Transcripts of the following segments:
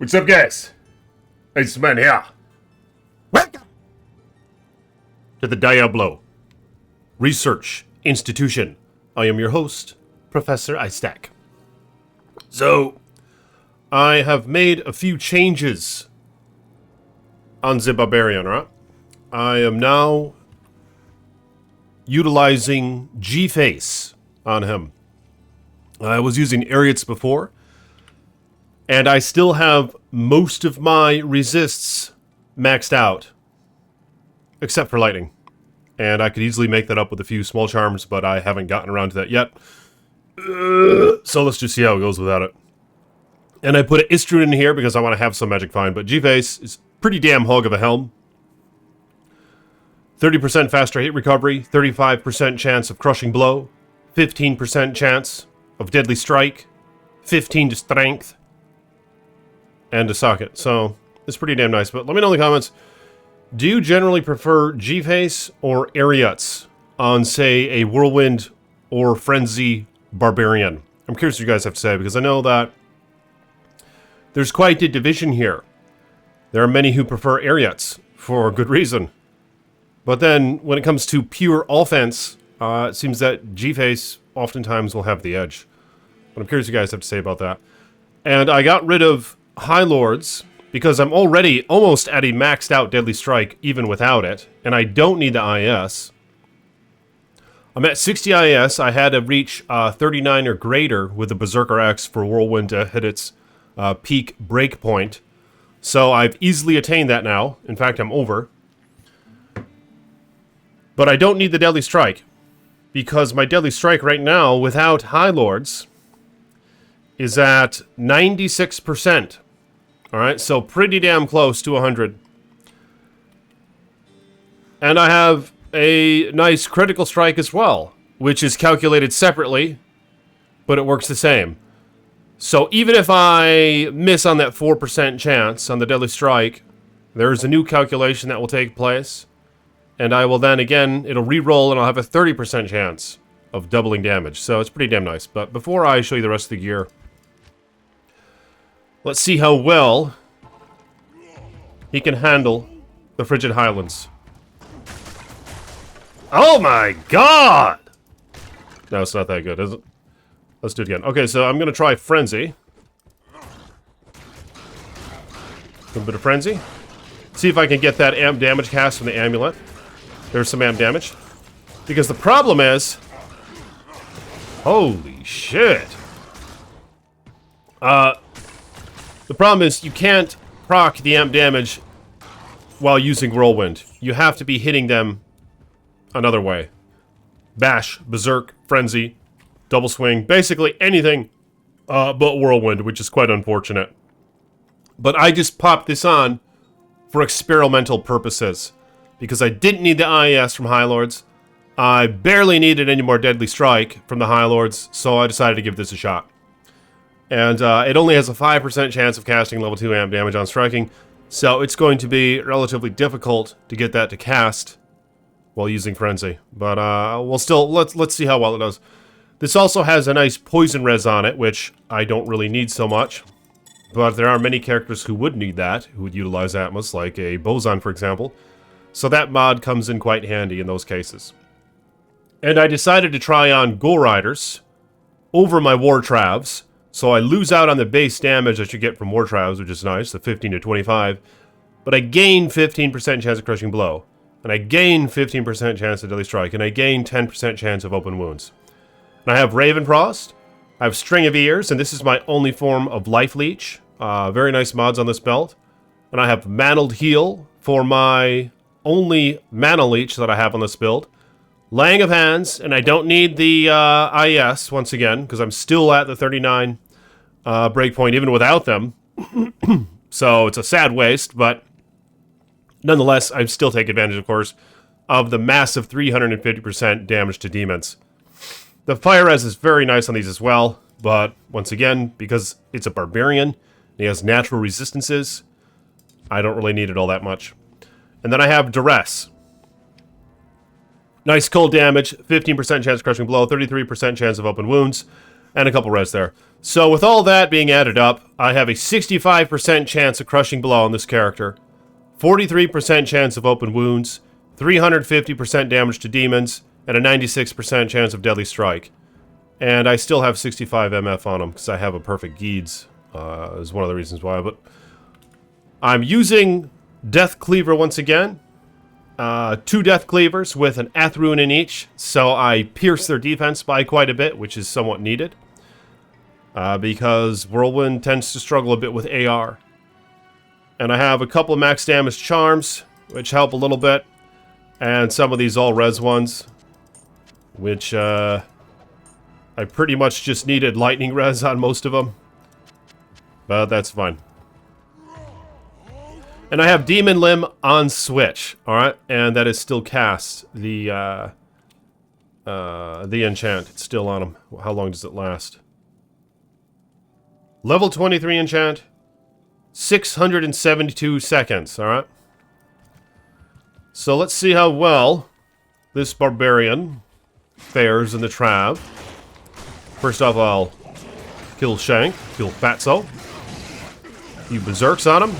What's up, guys? It's man here. Welcome to the Diablo Research Institution. I am your host, Professor Isaac. So, I have made a few changes on the Barbarian, right? I am now utilizing G-Face on him. I was using Ariats before, and I still have most of my resists maxed out, except for lightning. And I could easily make that up with a few small charms, but I haven't gotten around to that yet. So let's just see how it goes without it. And I put an Istrun in here because I want to have some magic find, but G-Face is pretty damn hog of a helm. 30% faster hit recovery, 35% chance of crushing blow, 15% chance of deadly strike, 15 to strength, and a socket. So it's pretty damn nice. But let me know in the comments, do you generally prefer G-Face or Ariats on, say, a Whirlwind or Frenzy Barbarian? I'm curious what you guys have to say, because I know that there's quite a division here. There are many who prefer Ariats for good reason. But then, when it comes to pure offense, it seems that G-Face oftentimes will have the edge. But I'm curious what you guys have to say about that. And I got rid of High Lords because I'm already almost at a maxed out Deadly Strike even without it. And I don't need the IS. I'm at 60 IS. I had to reach 39 or greater with the Berserker X for Whirlwind to hit its peak break point. So I've easily attained that now. In fact, I'm over. But I don't need the Deadly Strike, because my Deadly Strike right now, without High Lords, is at 96%. Alright, so pretty damn close to 100. And I have a nice Critical Strike as well, which is calculated separately, but it works the same. So even if I miss on that 4% chance on the Deadly Strike, there's a new calculation that will take place. And I will then, again, it'll re-roll and I'll have a 30% chance of doubling damage. So it's pretty damn nice. But before I show you the rest of the gear, let's see how well he can handle the Frigid Highlands. Oh my god! No, it's not that good, is it? Let's do it again. Okay, so I'm going to try Frenzy. A little bit of Frenzy. See if I can get that amp damage cast from the amulet. There's some amp damage. Because the problem is... Holy shit. The problem is you can't proc the amp damage while using Whirlwind. You have to be hitting them another way. Bash, Berserk, Frenzy, Double Swing, basically anything but Whirlwind, which is quite unfortunate. But I just popped this on for experimental purposes, because I didn't need the IES from High Lords. I barely needed any more Deadly Strike from the High Lords, so I decided to give this a shot. And it only has a 5% chance of casting level 2 amp damage on striking, so it's going to be relatively difficult to get that to cast while using Frenzy. But we'll still, let's see how well it does. This also has a nice poison res on it, which I don't really need so much. But there are many characters who would need that, who would utilize Atmos, like a Boson, for example. So that mod comes in quite handy in those cases. And I decided to try on Ghoul Riders over my War Travs. So I lose out on the base damage that you get from War Travs, which is nice, the 15 to 25. But I gain 15% chance of crushing blow. And I gain 15% chance of Deadly Strike. And I gain 10% chance of open wounds. And I have Raven Frost. I have String of Ears, and this is my only form of Life Leech. Very nice mods on this belt. And I have Mantled Heal for my only Mana Leech that I have on this build. Laying of Hands, and I don't need the IS once again, because I'm still at the 39 breakpoint even without them. So it's a sad waste, but nonetheless, I still take advantage, of course, of the massive 350% damage to demons. The Fire Res is very nice on these as well, but once again, because it's a Barbarian, and he has natural resistances, I don't really need it all that much. And then I have Duress. Nice cold damage, 15% chance of crushing blow, 33% chance of open wounds. And a couple res there. So with all that being added up, I have a 65% chance of crushing blow on this character, 43% chance of open wounds, 350% damage to demons, and a 96% chance of deadly strike. And I still have 65 MF on him because I have a perfect Geeds, is one of the reasons why. But I'm using Death Cleaver once again. 2 Death Cleavers with an Eth rune in each, so I pierce their defense by quite a bit, which is somewhat needed. Because Whirlwind tends to struggle a bit with AR. And I have a couple of max damage charms, which help a little bit. And some of these all-res ones, which I pretty much just needed lightning res on most of them. But that's fine. And I have Demon Limb on Switch, alright? And that is still cast. The enchant, it's still on him. How long does it last? Level 23 enchant, 672 seconds, alright? So let's see how well this Barbarian fares in the Trav. First off, I'll kill Shank, kill Fatso. Few berserks on him.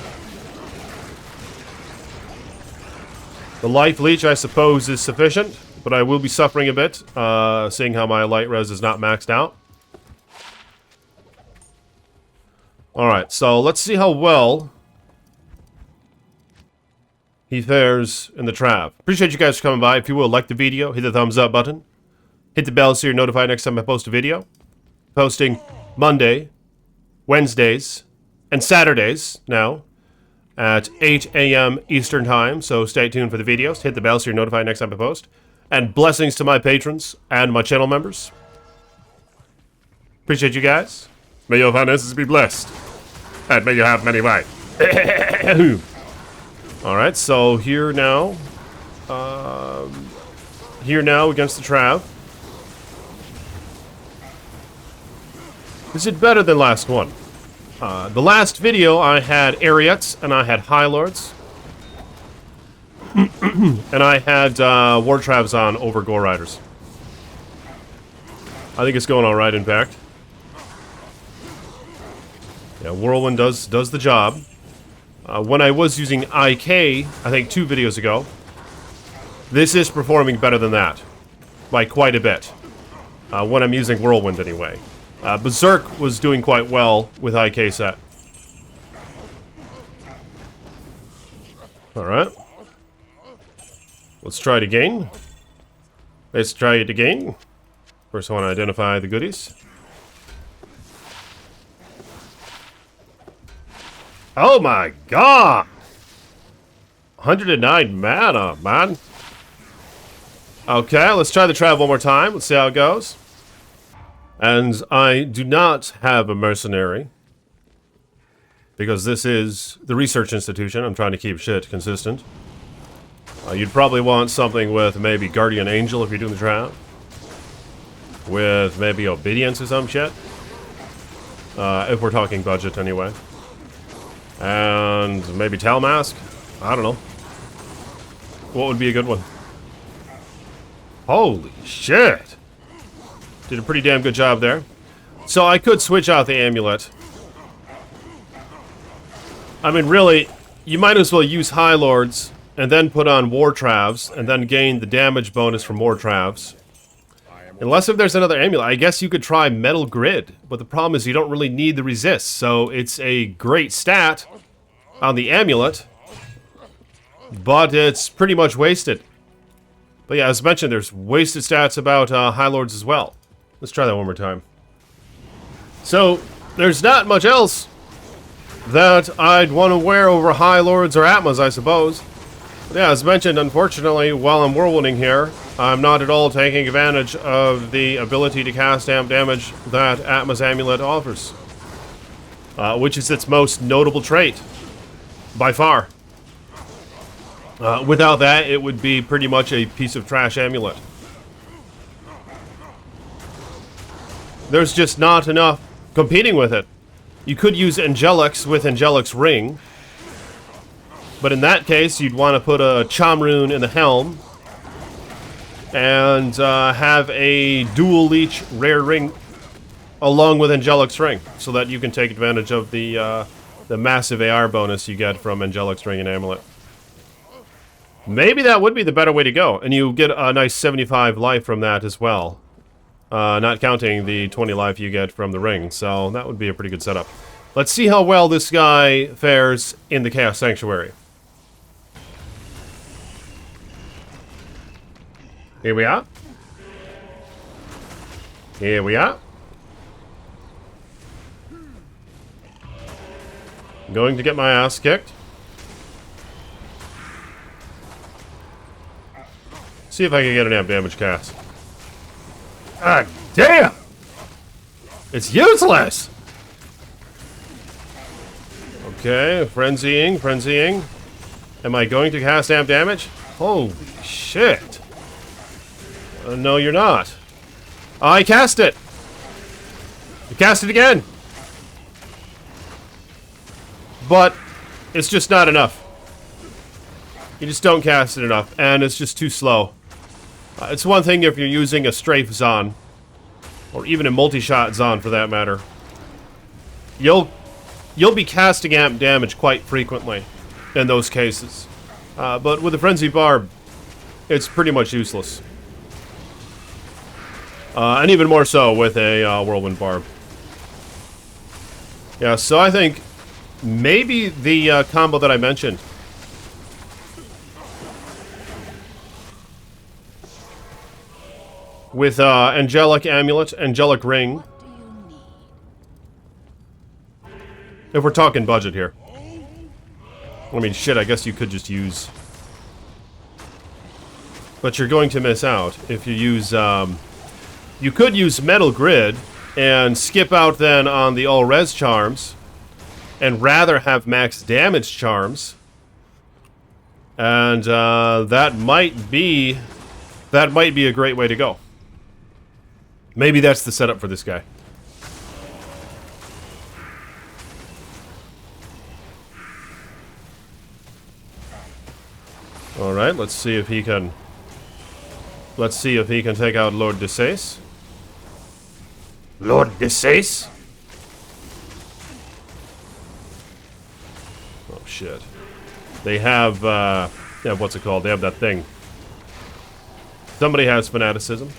The life leech, I suppose, is sufficient, but I will be suffering a bit, seeing how my light res is not maxed out. Alright, so let's see how well he fares in the Trav. Appreciate you guys for coming by. If you will, like the video, hit the thumbs up button. Hit the bell so you're notified next time I post a video. Posting Monday, Wednesdays, and Saturdays now at 8 a.m. Eastern Time, so stay tuned for the videos. Hit the bell so you're notified next time I post. And blessings to my patrons and my channel members. Appreciate you guys. May your finances be blessed. And may you have many wives. Alright, so here now. Here now against the Trav. Is it better than last one? The last video I had Ariettes and I had High Lords. And I had War Travs on over Gore Riders. I think it's going alright, in fact. Yeah, Whirlwind does the job. When I was using IK, I think 2 videos ago, this is performing better than that. By quite a bit. When I'm using Whirlwind, anyway. Berserk was doing quite well with IK set. Alright. Let's try it again. Let's try it again. First I want to identify the goodies. Oh my god! 109 mana, man. Okay, let's try the Trav one more time. Let's see how it goes. And I do not have a mercenary. Because this is the research institution. I'm trying to keep shit consistent. You'd probably want something with maybe Guardian Angel if you're doing the Trav. With maybe Obedience or some shit. If we're talking budget anyway. And maybe Talmask? I don't know. What would be a good one? Holy shit! Did a pretty damn good job there. So I could switch out the amulet. I mean, really, you might as well use High Lords and then put on War Travs and then gain the damage bonus from War Travs. Unless if there's another amulet. I guess you could try Metal Grid, but the problem is you don't really need the resist, so it's a great stat on the amulet, but it's pretty much wasted. But yeah, as mentioned, there's wasted stats about High Lords as well. Let's try that one more time. So, there's not much else that I'd want to wear over High Lords or Atmas, I suppose. But yeah, as mentioned, unfortunately, while I'm whirlwinding here, I'm not at all taking advantage of the ability to cast amp damage that Atmas Amulet offers. Which is its most notable trait. By far. Without that, it would be pretty much a piece of trash amulet. There's just not enough competing with it. You could use Angelix with Angelix Ring. But in that case, you'd want to put a Chom Rune in the helm. And have a dual leech rare ring along with Angelic Ring, so that you can take advantage of the massive AR bonus you get from Angelic Ring and Amulet. Maybe that would be the better way to go, and you get a nice 75 life from that as well. Not counting the 20 life you get from the ring, so that would be a pretty good setup. Let's see how well this guy fares in the Chaos Sanctuary. Here we are. Here we are. I'm going to get my ass kicked. See if I can get an amp damage cast. God damn! It's useless! Okay, frenzying, frenzying. Am I going to cast amp damage? Holy shit. No, you're not. I cast it! I cast it again! But it's just not enough. You just don't cast it enough, and it's just too slow. It's one thing if you're using a strafe Zon, or even a multi-shot Zon for that matter. You'll be casting amp damage quite frequently in those cases. But with the Frenzy Barb, it's pretty much useless. And even more so with a Whirlwind Barb. Yeah, so I think maybe the combo that I mentioned. With Angelic Amulet, Angelic Ring. If we're talking budget here. I mean, shit, I guess you could just use... But you're going to miss out if you use... You could use Metal Grid and skip out then on the all-res charms and rather have max damage charms. And that might be a great way to go. Maybe that's the setup for this guy. Alright, let's see if he can... Let's see if he can take out Lord Desace. Lord Desace? Oh, shit. They have, yeah, what's it called? They have that thing. Somebody has Fanaticism.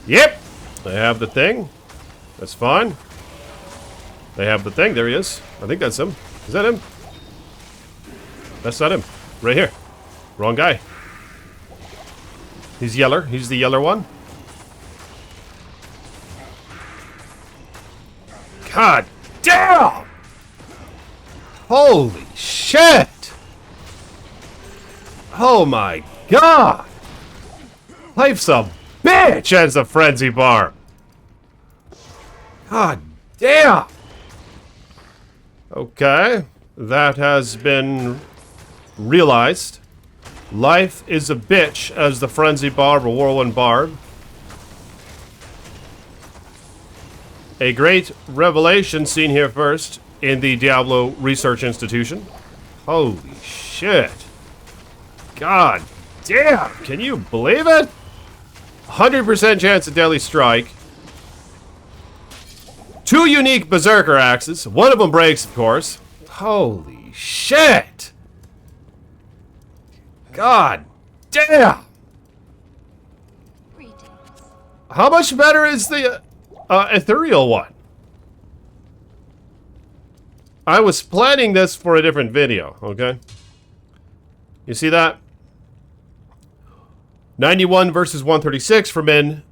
Yep! They have the thing. That's fine. They have the thing. There he is. I think that's him. Is that him? That's not him. Right here. Wrong guy. He's yeller. He's the yeller one. God damn! Holy shit! Oh my god! Life's a bitch as a Frenzy Barb! God damn! Okay, that has been realized. Life is a bitch as the Frenzy Barb or Whirlwind Barb. A great revelation seen here first in the Diablo Research Institution. Holy shit. God damn, can you believe it? 100% chance of Deadly Strike. 2 unique Berserker axes. One of them breaks, of course. Holy shit. God damn. How much better is the Ethereal one? I was planning this for a different video, okay? You see that? 91 versus 136 for men.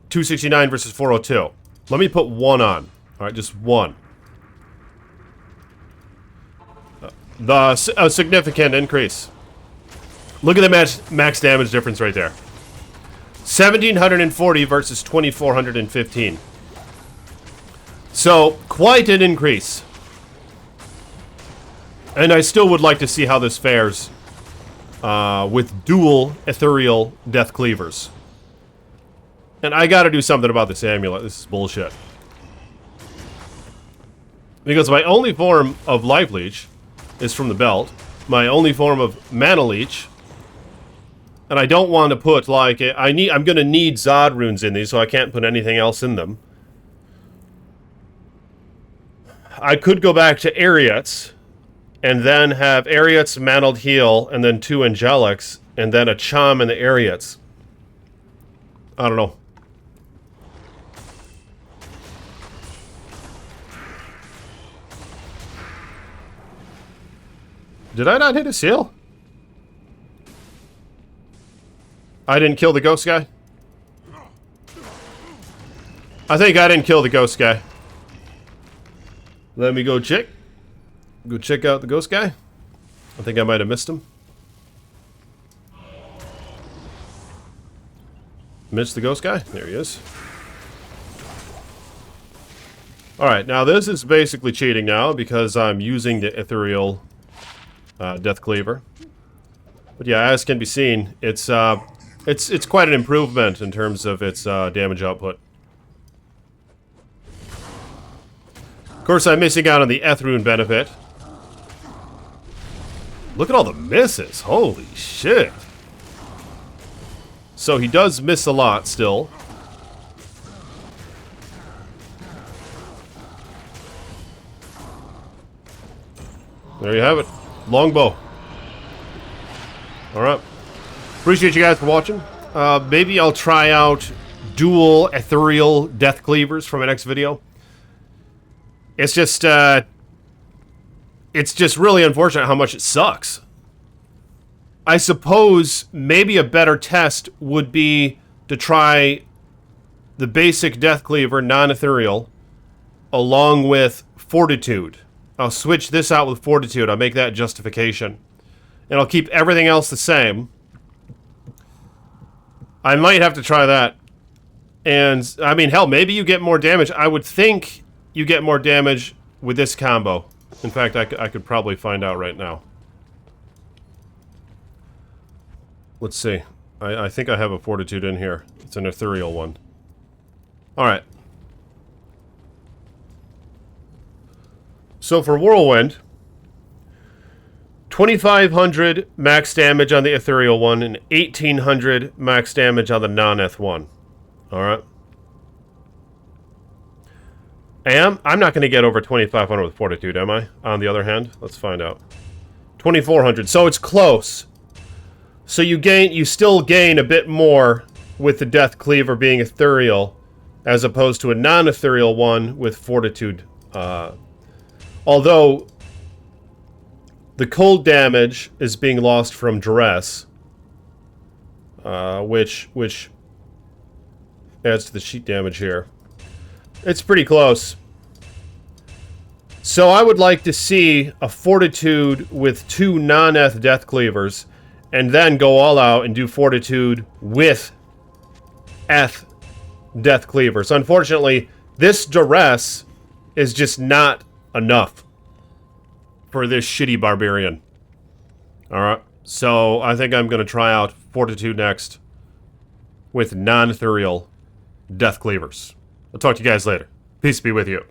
269 versus 402. Let me put 1 on. Alright, just 1. A significant increase. Look at the max damage difference right there. 1,740 versus 2,415. So, quite an increase. And I still would like to see how this fares with dual Ethereal Death Cleavers. And I gotta do something about this amulet. This is bullshit. Because my only form of Life Leech is from the belt. My only form of Mana Leech And I don't want to put, like, I'm going to need Zod runes in these, so I can't put anything else in them. I could go back to Ariots, and then have Ariots, Mantled Heal, and then 2 Angelics, and then a Charm in the Ariots. I don't know. Did I not hit a seal? I didn't kill the ghost guy? I think I didn't kill the ghost guy. Let me go check. Go check out the ghost guy. I think I might have missed him. Missed the ghost guy? There he is. Alright, now this is basically cheating now because I'm using the Ethereal Death Cleaver. But yeah, as can be seen, it's quite an improvement in terms of its damage output. Of course, I'm missing out on the Ethrune benefit. Look at all the misses. Holy shit. So he does miss a lot still. There you have it. Longbow. Alright. Appreciate you guys for watching. Maybe I'll try out dual Ethereal Death Cleavers for my next video. It's just really unfortunate how much it sucks. I suppose maybe a better test would be to try the basic Death Cleaver, non-ethereal, along with Fortitude. I'll switch this out with Fortitude. I'll make that justification. And I'll keep everything else the same. I might have to try that. And, I mean, hell, maybe you get more damage. I would think you get more damage with this combo. In fact, I could probably find out right now. Let's see. I think I have a Fortitude in here. It's an ethereal one. Alright. So for Whirlwind, 2,500 max damage on the ethereal one and 1,800 max damage on the non-eth one. Alright. I'm not going to get over 2,500 with Fortitude, am I? On the other hand, let's find out. 2,400. So it's close. So you still gain a bit more with the Death Cleaver being ethereal, as opposed to a non-ethereal one with Fortitude. Although the cold damage is being lost from Duress, which adds to the sheet damage here. It's pretty close. So I would like to see a Fortitude with 2 non-eth Death Cleavers, and then go all out and do Fortitude with eth Death Cleavers. Unfortunately, this Duress is just not enough for this shitty Barbarian. Alright, so I think I'm going to try out Fortitude next with non-ethereal Death Cleavers. I'll talk to you guys later. Peace be with you.